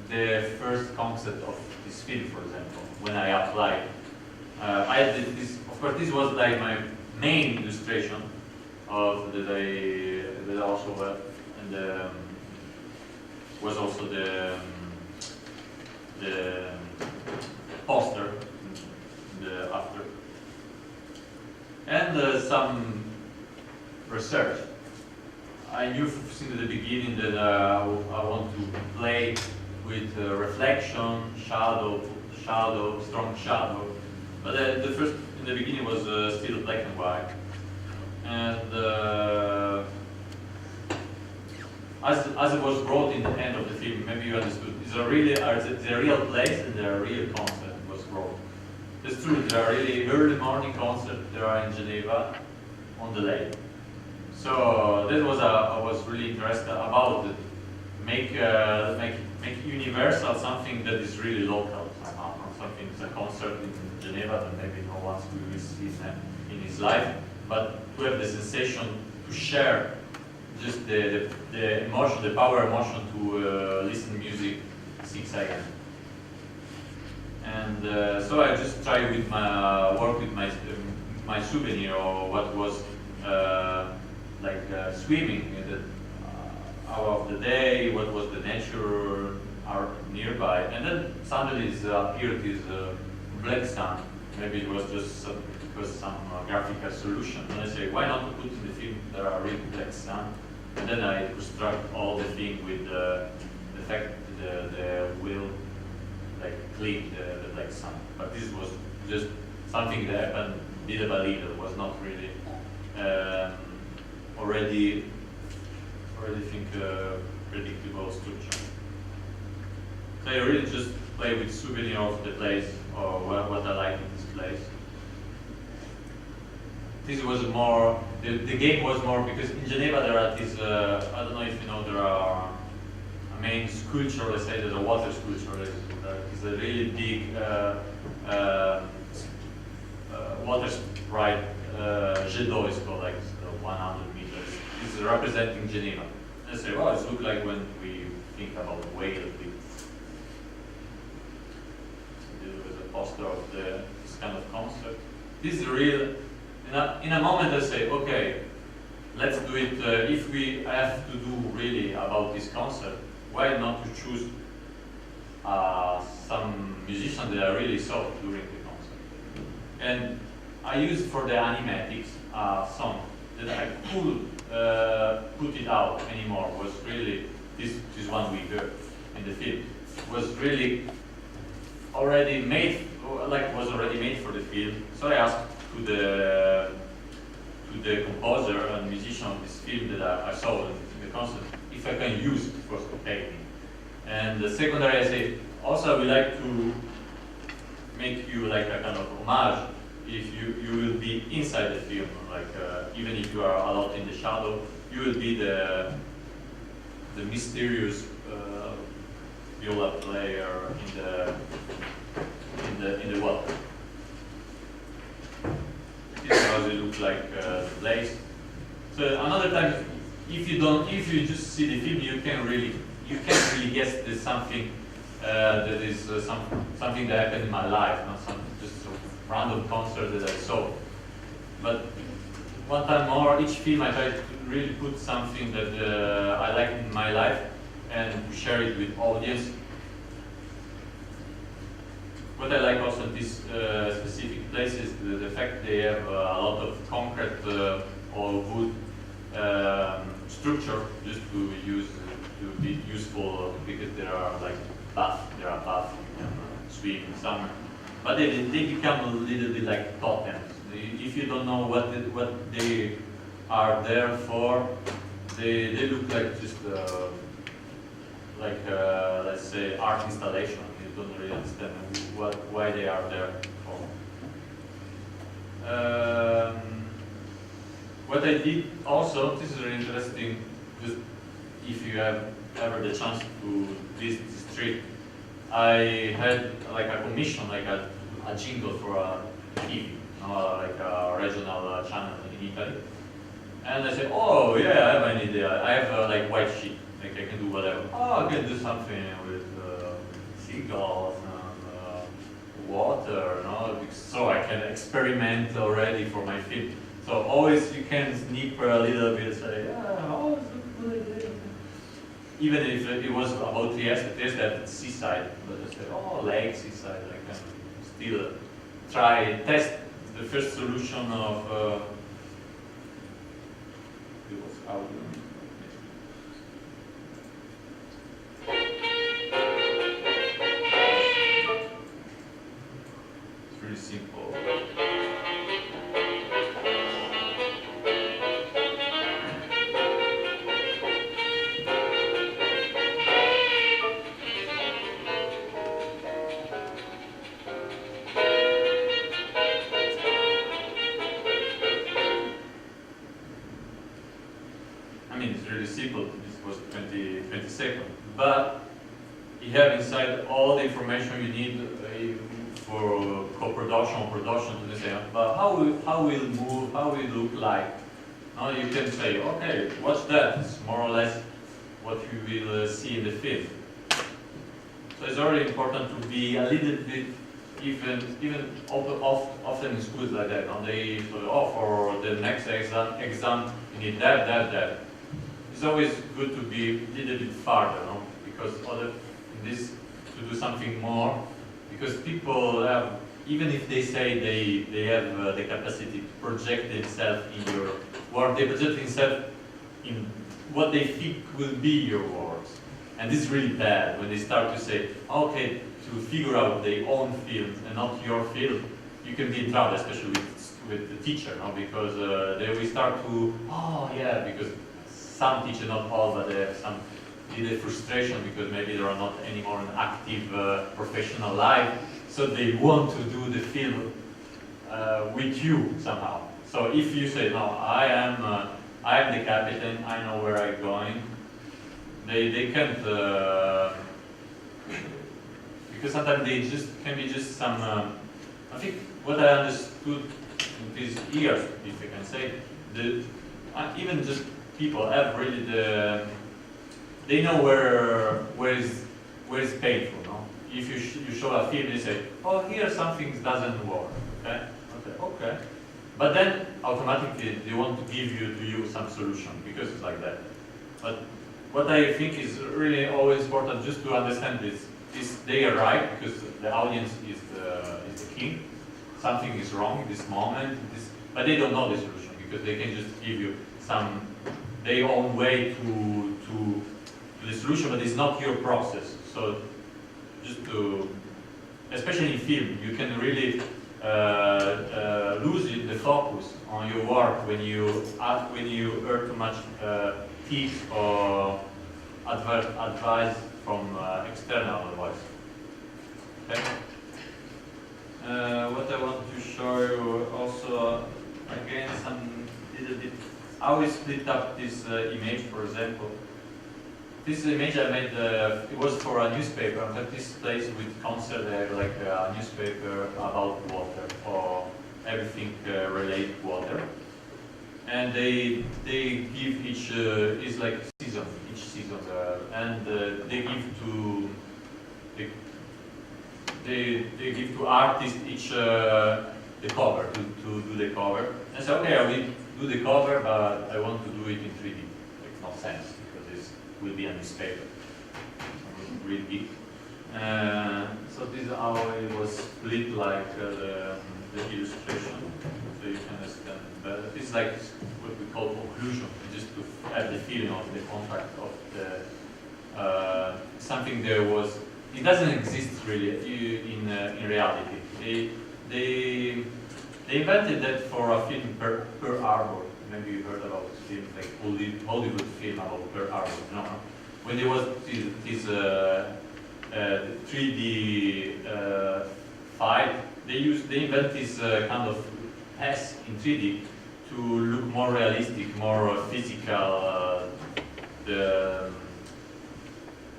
the first concept of this film, for example, when I applied. I did this, of course, this was like my main illustration of that also and was also the poster after. And some research. I knew since the beginning that I want to play with reflection, shadow, strong shadow. But the first, in the beginning, was still black and white. And as it was brought in the end of the film, maybe you understood. It's a real place and the real concept was brought. It's true, there are really early morning concerts there are in Geneva on the lake. So that was I was really interested about it. Make universal something that is really local somehow. Something that's a concert in Geneva that maybe no one will see in his life, but to have the sensation to share just the emotion, the power emotion to listen music 6 a.m. And so I just try with my work with my souvenir, or what was like swimming in the hour of the day, what was the nature nearby, and then suddenly appeared this black sun. Maybe it was just because some graphical solution. And I say, why not put in the film there are really black sun? And then I construct all the thing with the fact that the wheel like click the black sun. But this was just something that happened little by little. It was not really already think predictable structure. So I really just play with souvenir of the place or what I like in this place. This was more, the game was more because in Geneva there are these, I don't know if you know, there are a main sculpture, let's say there's a water sculpture, it's a really big water sprite, jet d'eau is called, like 100 meters. It's representing Geneva. I say, well, it looks like when we think about whale. There was a poster of this kind of concept. This is real. In a moment, I say, okay, let's do it. If we have to do really about this concept, why not to choose some musicians that I really saw during the concert? And I used for the animatics song that I could put it out anymore. Was really this one we heard in the film was really already made, like was already made for the film. So I asked to the composer and musician of this film that I saw in the concert if I can use it for painting. And the secondary I say also I would like to make you like a kind of homage. If you will be inside the film, like even if you are a lot in the shadow, you will be the mysterious viola player in the water. This is how it looks like the place. So another time, if you just see the film, you can't really guess there's something that is something that happened in my life, not some just a random concert that I saw. But one time more, each film I try to really put something that I like in my life and to share it with audience. What I like also in these specific places, the fact they have a lot of concrete or wood structure just to be useful because there are baths you can swim in summer. But they become a little bit like totems. If you don't know what they are there for, they look like just let's say art installation. You don't really understand why they are there for. What I did also, this is really interesting, just if you have ever the chance to visit the street, I had like a commission, like a jingle for a TV, like a regional channel in Italy. And I said, oh yeah, I have an idea. I have like white sheet, like I can do whatever. Oh, I can do something with seagulls and water, so I can experiment already for my film. So always you can sneak a little bit, say, yeah, oh, it's a good idea. Even if it was about Trieste at seaside, but I said, oh, lake, seaside, I can still test the first solution of it was audio. It's really simple. Simple, this was 20 seconds, but you have inside all the information you need for co-production or production to the same. But how will move, how will look like? Now you can say, okay, watch that. It's more or less what you will see in the film. So it's very important to be a little bit, even often in schools like that. They for the next exam you need that. It's always good to be a little bit farther, because in this to do something more, because people have, even if they say they have the capacity to project themselves in your work, they project themselves in what they think will be your works, and this is really bad when they start to say, okay, to figure out their own field and not your field. You can be in trouble, especially with the teacher, because they will start to, oh yeah, because some teachers, not all, but they have some either frustration because maybe they are not anymore an active professional life, so they want to do the film with you somehow. So if you say, no, I am the captain, I know where I'm going, they can't, because sometimes they just can be just some, I think what I understood in these years, if I can say, even just people have really they know where is painful, no? If you show a film, they say, oh, here something doesn't work, okay? Okay. But then automatically they want to give to you some solution because it's like that. But what I think is really always important just to understand this they are right because the audience is the king. Something is wrong this moment, but they don't know the solution because they can just give you some their own way to the solution, but it's not your process. So just to, especially in film, you can really lose the focus on your work when you hear too much tips or advice from external advice. Okay. What I want to show you also, again, some little bit. I always split up this image, for example. This image I made, it was for a newspaper. In fact, this place with concert, they have like a newspaper about water, or everything related water. And they give each, is like season, each season, and they give to artists each the cover, to do the cover. And so, okay, I will do the cover, but I want to do it in 3D. Makes no sense, because this will be a newspaper. Really big. So this is how it was split, like the illustration, so you can understand better. This is like what we call conclusion, just to have the feeling of the contract of the something there was. It doesn't exist really in reality. They invented that for a film Pearl Harbor. Maybe you heard about this film, like Hollywood film about Pearl Harbor. No? When there was this 3D fight, they invent this kind of S in 3D to look more realistic, more physical.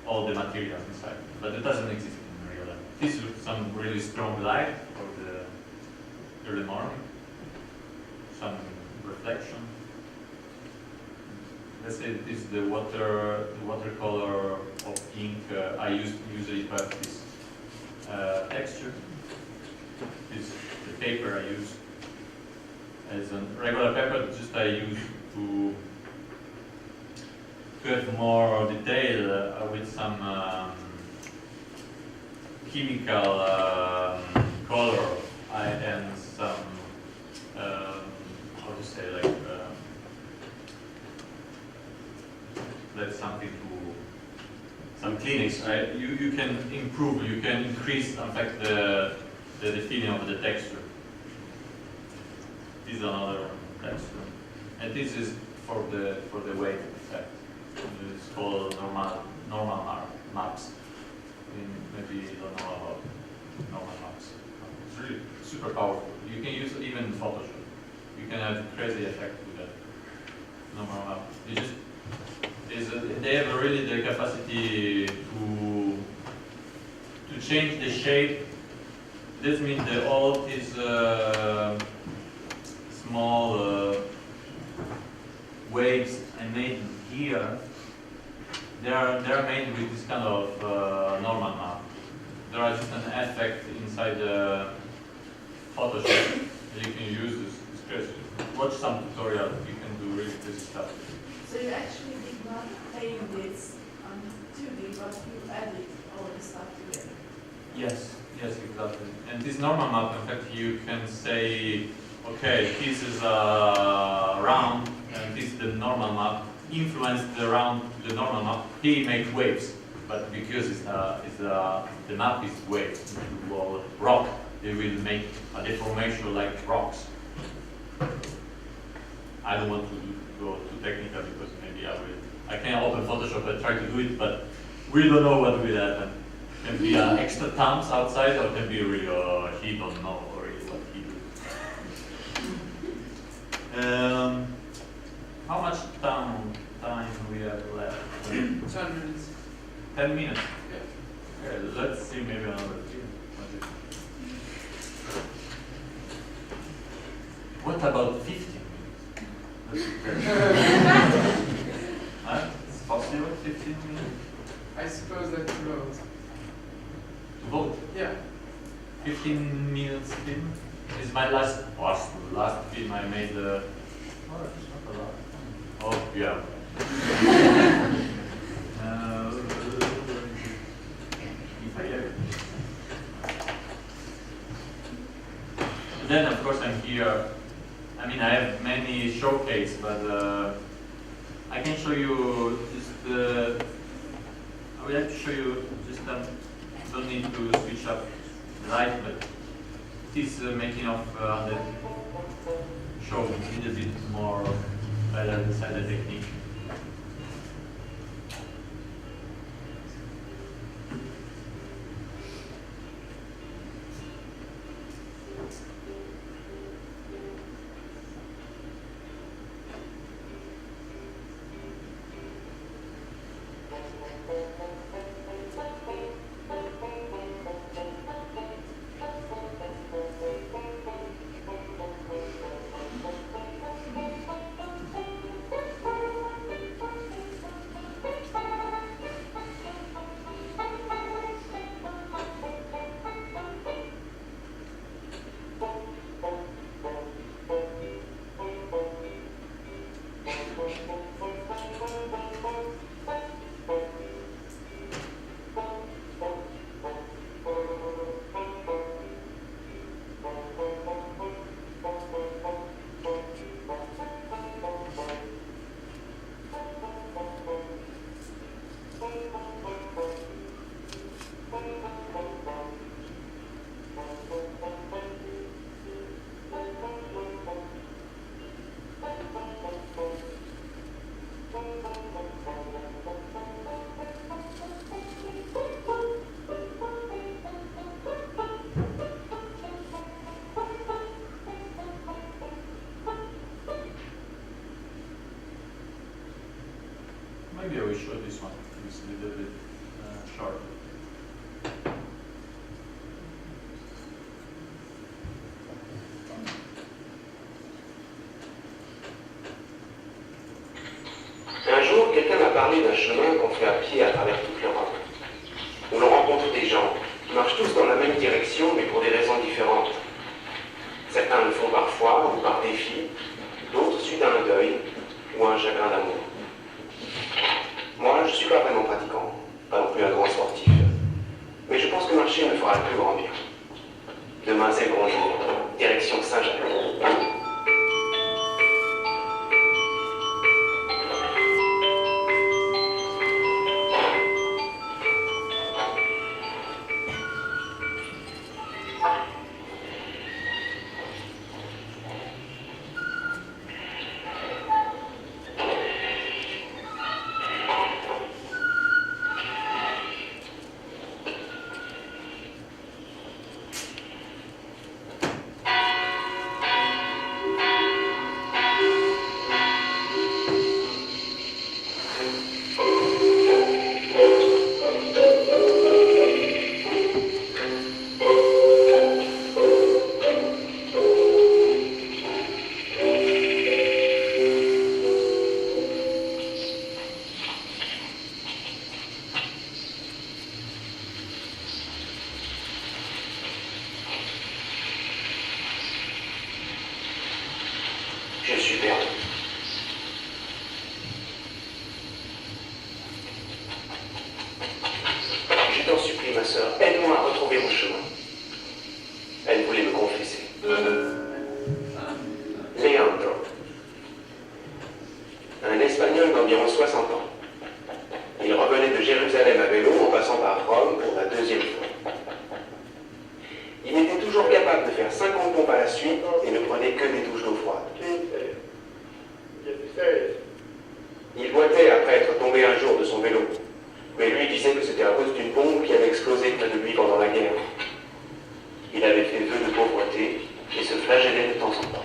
All the materials inside, but it doesnn't exist in real life. This is some really strong light for the early morning, some reflection. Let's say this is the watercolor of ink I usually have this texture. This is the paper I use as a regular paper. Just I use to have more detail with some chemical color and some how to say, like that's something to some clinics, right? You can improve, you can increase in fact the feeling of the texture. This is another texture, and this is for the weight effect. It's called normal maps. Maybe you don't know about normal maps. It's really super powerful. You can use it even in Photoshop. You can have crazy effect with that normal map. They have really the capacity to change the shape. This means that all these small waves I made here, they are made with this kind of normal map. There are just an effect inside the Photoshop that you can use this crazy. Watch some tutorial, you can do really crazy stuff. So you actually did not paint this on 2D, but you added all the stuff together. Yes, exactly. And this normal map, in fact, you can say, okay, this is a round, and this is the normal map. Influence the normal map. They make waves, but because the map is waves, well, rock, they will make a deformation like rocks. I don't want to go too technical because maybe I can open Photoshop and try to do it, but we don't know what will happen. It can be extra temps outside, or it can be really he don't know really what he do. How much time we have left? 10 minutes. 10 minutes. Yeah. Okay, let's see maybe another few. What about 15 minutes? It's possible 15 minutes? I suppose that's to vote. To vote? Yeah. 15 minutes film is my last film I made. Oh, it's not a lot. Oh, yeah. If I have it. Then, of course, I'm here. I mean, I have many showcases, but I can show you just. I would like to show you just. Don't need to switch up the light, but it is making of the show a little bit more better inside the technique. Maybe I will show this one. It's a little bit short. Un jour, quelqu'un m'a parlé d'un chemin qu'on fait à pied à travers toute l'Europe, où l'on rencontre des gens qui marchent tous dans la même direction, mais pour des raisons différentes. Certains le font parfois ou par défi, d'autres suite à un deuil ou à un chagrin d'amour. Moi, je ne suis pas vraiment pratiquant, pas non plus un grand sportif, mais je pense que marcher me fera le plus grand bien. Demain, c'est le grand jour, direction Saint-Jacques. Je suis perdu. Je t'en supplie, ma sœur, aide-moi à retrouver mon chemin. Elle voulait me confesser. Leandro. Un Espagnol d'environ 60 ans. Il revenait de Jérusalem à vélo en passant par Rome pour la deuxième fois. Il était toujours capable de faire 50 pompes à la suite et ne prenait que des douches d'eau froide. Il boitait après être tombé un jour de son vélo, mais lui disait que c'était à cause d'une bombe qui avait explosé près de lui pendant la guerre. Il avait fait vœu de pauvreté et se flagellait de temps en temps.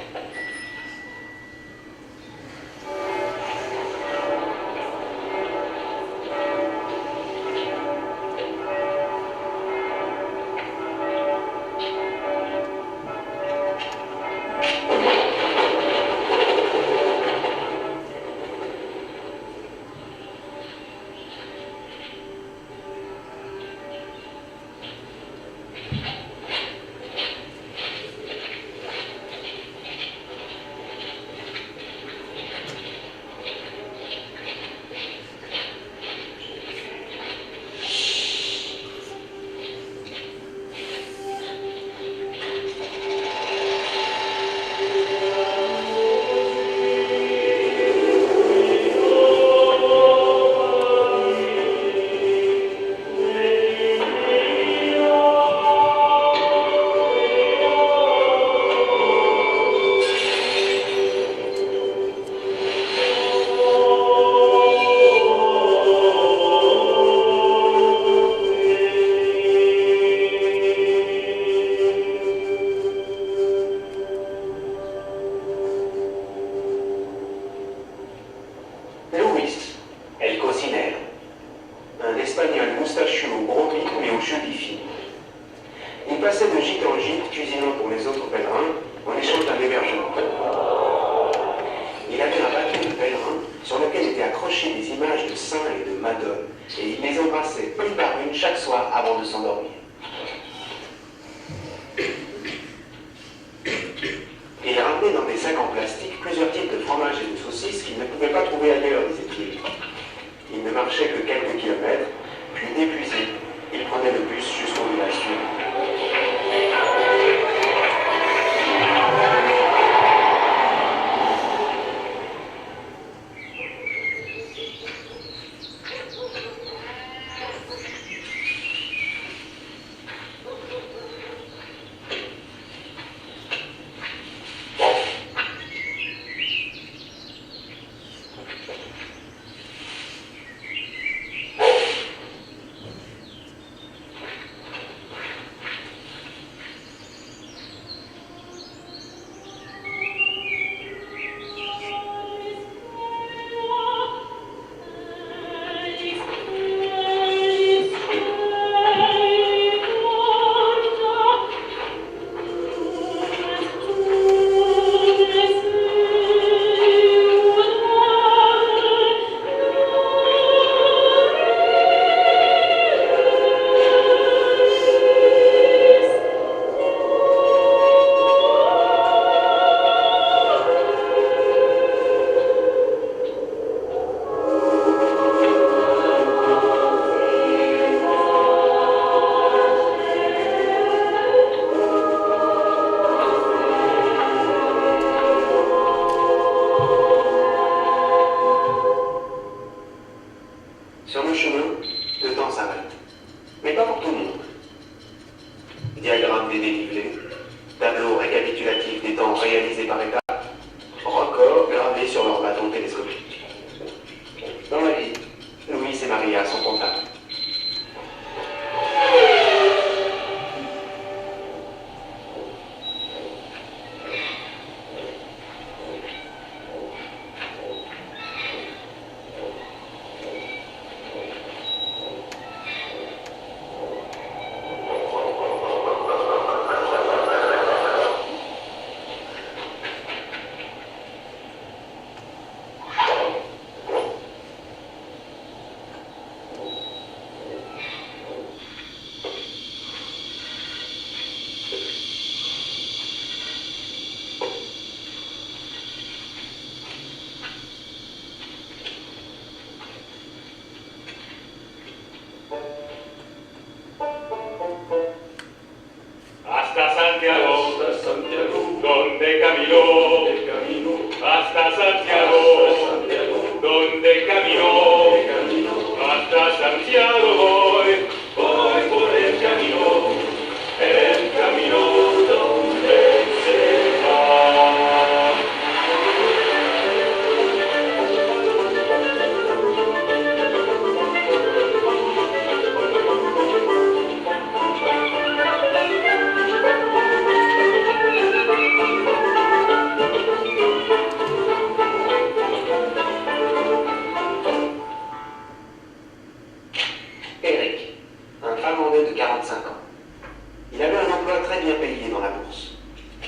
rien payé dans la bourse.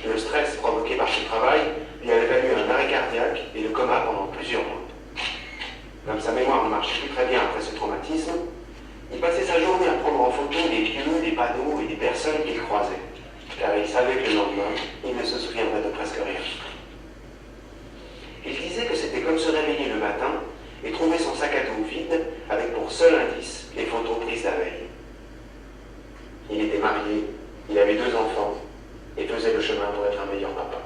Le stress provoqué par ce travail lui avait valu un arrêt cardiaque et le coma pendant plusieurs mois. Comme sa mémoire ne marchait plus très bien après ce traumatisme, il passait sa journée à prendre en photo des lieux, des panneaux et des personnes qu'il croisait, car il savait que le lendemain, il ne se souviendrait de presque rien. Il disait que c'était comme se réveiller le matin et trouver son sac à dos vide avec pour seul indice les photos prises la veille. Il était marié, il avait 2 enfants et faisait le chemin pour être un meilleur papa.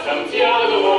Santiago